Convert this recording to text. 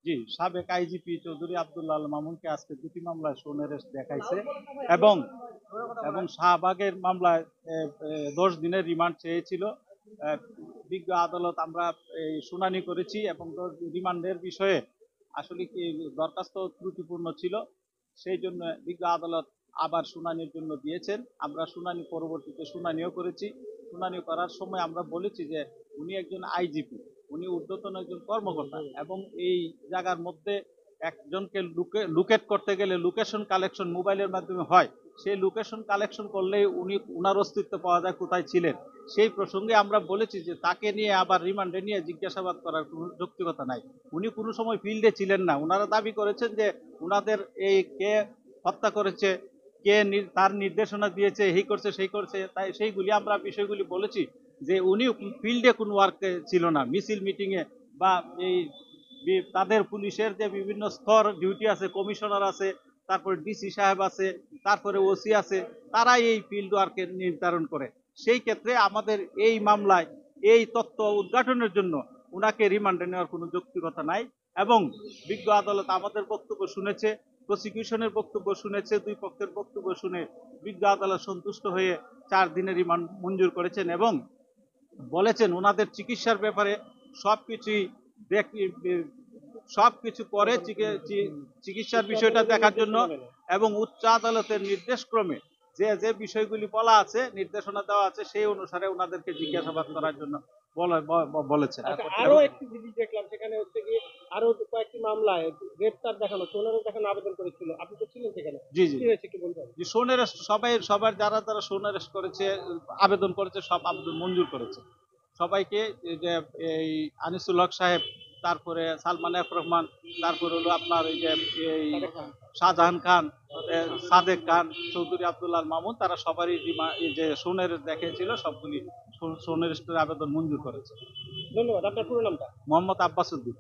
জি, সাবেক আইজিপি চৌধুরী আব্দুল্লাহ আল মামুনকে আজকে দুটি মামলায় সোনেরেস্ট দেখাইছে এবং এবং শাহবাগের মামলায় 10 দিনের রিমান্ড চেয়েছিল। বিজ্ঞ আদালত আমরা এই শুনানি করেছি এবং রিমান্ডের বিষয়ে আসলে কি দরখাস্ত ত্রুটিপূর্ণ ছিল, সেই জন্য বিজ্ঞ আদালত আবার শুনানির জন্য দিয়েছেন। আমরা শুনানি পরবর্তীতে শুনানিও করেছি। শুনানি করার সময় আমরা বলেছি যে উনি একজন আইজিপি, উনি ঊর্ধ্বতন একজন কর্মকর্তা এবং এই জায়গার মধ্যে একজনকে লুকেট করতে গেলে লোকেশন কালেকশন মোবাইলের মাধ্যমে হয়। সেই লোকেশন কালেকশন করলেই উনি উনার অস্তিত্ব পাওয়া যায় কোথায় ছিলেন। সেই প্রসঙ্গে আমরা বলেছি যে তাকে নিয়ে আবার রিমান্ডে নিয়ে জিজ্ঞাসাবাদ করার কোনো যৌক্তিকতা নাই। উনি কোনো সময় ফিল্ডে ছিলেন না। ওনারা দাবি করেছেন যে উনাদের এই কে হত্যা করেছে, কে তার নির্দেশনা দিয়েছে, এই করছে সেই করছে, তাই সেইগুলি আমরা বিষয়গুলি বলেছি যে উনি ফিল্ডে কোনো ওয়ার্কে ছিল না, মিছিল মিটিং এ বা এই তাদের পুলিশের যে বিভিন্ন স্তর ডিউটি আছে, কমিশনার আছে, তারপরে ডিসি সাহেব আছে, তারপরে ওসি আছে, তারাই এই ফিল্ড ওয়ার্কে নির্ধারণ করে। সেই ক্ষেত্রে আমাদের এই মামলায় এই তথ্য উদ্ঘাটনের জন্য উনাকে রিমান্ডে নেওয়ার কোনো যৌক্তিকতা নাই এবং বিজ্ঞ আদালত আমাদের বক্তব্য শুনেছে, প্রসিকিউশনের বক্তব্য শুনেছে, দুই পক্ষের বক্তব্য শুনে বিজ্ঞ আদালত সন্তুষ্ট হয়ে 4 দিনের রিমান্ড মঞ্জুর করেছেন এবং বলেছেন ওনাদের চিকিৎসার ব্যাপারে সবকিছুই সবকিছু করে চিকিৎসার বিষয়টা দেখার জন্য এবং উচ্চ আদালতের নির্দেশক্রমে যে যে বিষয়গুলি বলা আছে, নির্দেশনা দেওয়া আছে, সেই অনুসারে ওনাদেরকে জিজ্ঞাসাবাদ করার জন্য বলেছেন। আরো একটি জিনিস দেখলাম, সেখানে হচ্ছে কি আরো কয়েকটি মামলায় গ্রেপ্তার দেখানো, সোনারও দেখানো আবেদন করেছিল, আপনি তো ছিলেন সেখানে? জি জি, কি হয়েছে একটু বলবেন? যে সোনারেস্ট সবার যারা যারা সোনারেস্ট করেছে, আবেদন করেছে, সব আবেদন মঞ্জুর করেছে সবাইকে। যে এই আনিসুল হক সাহেব, তারপরে সালমান এফ রহমান, তারপরে হলো আপনার এই যে এই শাহজাহান খান, সাদেক খান, চৌধুরী আব্দুল্লাহ মামুন, তারা সবারই এই যে সোনারেস্ট দেখিয়েছিল, সবগুলি সোনারেস্টের আবেদন মঞ্জুর করেছে। ধন্যবাদ। আপনার পুরো নামটা? মোহাম্মদ আব্বাস উদ্দিন।